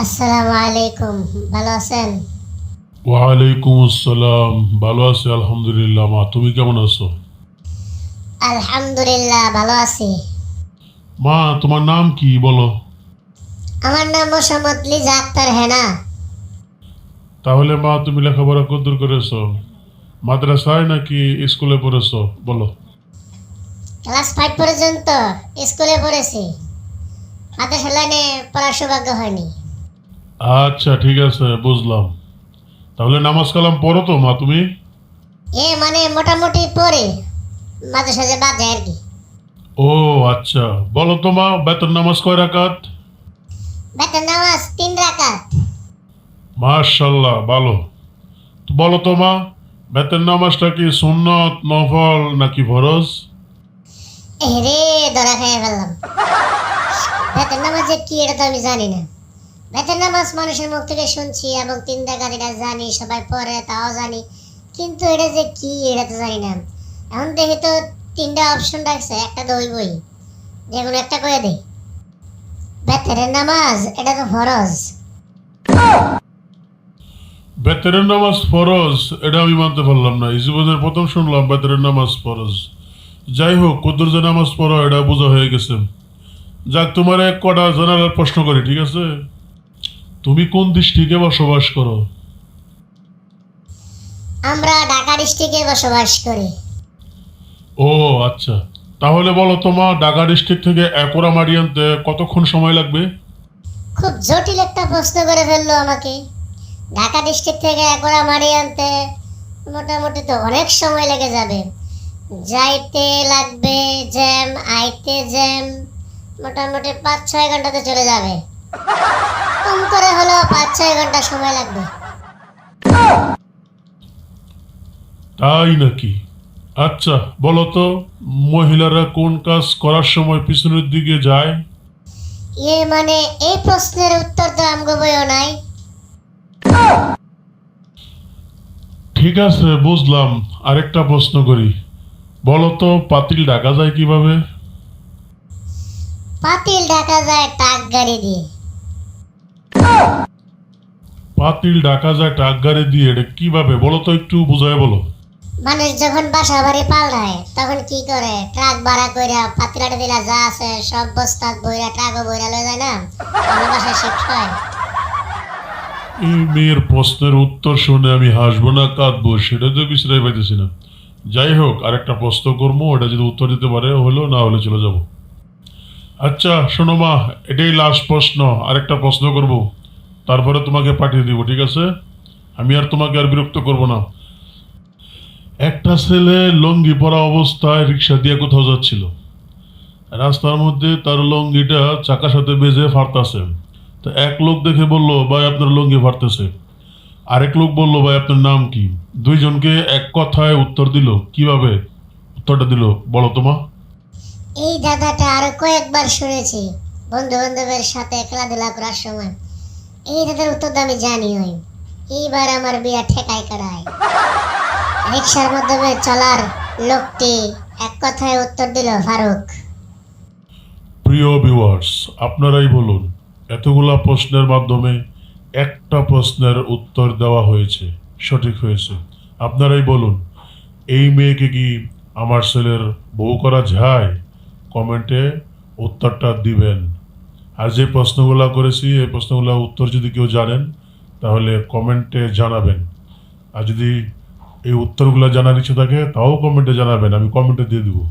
আসসালামু আলাইকুম, ভালো আছেন? ওয়ালাইকুম আসসালাম। ভালো আছি আলহামদুলিল্লাহ। মা, তুমি কেমন আছো? আলহামদুলিল্লাহ ভালো আছি। মা, তোমার নাম কি বলো? আমার নাম মোসাম্মদ লিজা আক্তার হেনা। তাহলে মা, তুমি লেখাপড়া কতদূর করেছো? মাদ্রাসায় নাকি স্কুলে পড়েছো বলো? ক্লাস 5 পর্যন্ত স্কুলে পড়েছি। মাদ্রাসা লাইনে পড়ার সৌভাগ্য হয়নি। আচ্ছা, ঠিক আছে, বুঝলাম। তাহলে নামাজ কালাম পড়ো তো মা তুমি? মানে মোটামুটি পড়ি, মাঝে সাঝে বাদ যায় আর কি। ও আচ্ছা, বলো তো মা, বেতন নামাজ কয় রাকাত? বেতন নামাজ 3 রাকাত। মাশাল্লাহ, ভালো। তো বলো তো মা, বেতন নামাজটা কি সুন্নত, নফল নাকি ফরজ? রে, ধরা খেয়ে ফেললাম। বেতন নামাজ যে কি এটা তো আমি জানি না। বেতন নামাজ মানুষের মুখ থেকে শুনছি এবং 3 রাকাত এটা জানি, সবাই পড়ে তাও জানি, কিন্তু এটা যে কি এটা তো জানি না। এখন দেখি তো 3টা অপশন রাখছে, একটা তো হইবই, যে কোনো একটা করে দেই। বেতনের নামাজ এটা তো ফরজ। বেতনের নামাজ ফরজ, এটা আমি মানতে পারলাম না। এই জীবনের প্রথম শুনলাম বেতনের নামাজ ফরজ। যাই হোক, কদ্দুর যে নামাজ পড়ো এটা বোঝা হয়ে গেছে। যাক, তোমার এক কটা জেনারেল প্রশ্ন করি, ঠিক আছে? তুমি কোন ডিস্ট্রিক্টে বসবাস করো? আমরা ঢাকা ডিস্ট্রিক্টে বসবাস করি। ও আচ্ছা, তাহলে বলো তোমার ঢাকা ডিস্ট্রিক্ট থেকে একোরামারি আনতে কতক্ষণ সময় লাগবে? খুব জটিল একটা প্রশ্ন করে ফেললো আমাকে। ঢাকা ডিস্ট্রিক্ট থেকে একরামারি আনতে মোটামুটি তো অনেক সময় লেগে যাবে। যাইতে লাগবে জ্যাম, আইতে জ্যাম, মোটামুটি 5-6 ঘন্টাতে চলে যাবে। কম করে হলেও 5-6 ঘন্টা সময় লাগবে। তাই নাকি? আচ্ছা, বলো তো, মহিলারা কোন কাজ করার সময় পিছনের দিকে যায়? মানে এই প্রশ্নের উত্তর তো আমগো বইও নাই। ঠিক আছে, বুঝলাম। আরেকটা প্রশ্ন করি, বলো তো পাতিল ঢাকা যায় কিভাবে? পাতিল ঢাকা যায় টাক গাড়ি দিয়ে। পাতিল ঢাকা যায় ট্রাক গাড়ি দিয়ে, এটা কিভাবে বলো তো, একটু বুঝায় বলো। মানুষ যখন বাসা বাড়ি পাল্টায় তখন কি করে, ট্রাক ভাড়া কইরা পাতিলাটা দিলা যা আছে সব বস্তা বইরা ট্রাকও বইরা লয়ে যায় না, আমার বাসায় শিফট হয়। এই মেয়ের প্রশ্নের উত্তর শুনে আমি হাসবো না কাঁদবো সেটা তো বিশ্রাই পাইতেছি না। যাই হোক, আরেকটা প্রশ্ন করবো, ওটা যদি উত্তর দিতে পারে হলো, না হলে চলে যাব। আচ্ছা শোনো মা, এটাই লাস্ট প্রশ্ন। আরেকটা প্রশ্ন করব, তারপরে তোমাকে পাঠিয়ে দিব, ঠিক আছে? আমি আর তোমাকে আর বিরক্ত করব না। একটা ছেলে লঙ্গি পরা অবস্থায় রিক্সা দিয়ে কোথাও যাচ্ছিল। রাস্তার মধ্যে তার লঙ্গিটা চাকার সাথে বেজে ফাটতাছে। তো এক লোক দেখে বলল, ভাই আপনার লঙ্গি ফাটতেছে। আরেক লোক বলল, ভাই আপনার নাম কি? দুইজনকে এক কথায় উত্তর দিল, কিভাবে উত্তরটা দিল বলো তোমা? এই দাদাটা আরো কয়েকবার শুনেছি বন্ধু বান্ধবের সাথে খেলাধুলা করার সময়। এই দাদার উত্তর তো আমি জানি ওই, এইবার আমার বিয়া ঠেকায় করায়। রিক্সার মাধ্যমে চলার লোকটি এক কথায় উত্তর দিল ফারুক। প্রিয় ভিউয়ার্স, আপনারাই বলুন, এতগুলা প্রশ্নের মাধ্যমে একটা প্রশ্নের উত্তর দেওয়া হয়েছে, সঠিক হয়েছে। আপনারাই বলুন, এই মেয়েকে কি আমার ছেলের বউ করা যায়? কমেন্টে উত্তরটা দিবেন। আর যে প্রশ্নগুলো করেছি এই প্রশ্নগুলোর উত্তর যদি কেউ জানেন তাহলে কমেন্টে জানাবেন। আর যদি এই উত্তরগুলো জানার ইচ্ছে থাকে তাও কমেন্টে জানাবেন, আমি কমেন্টে দিয়ে দেবো।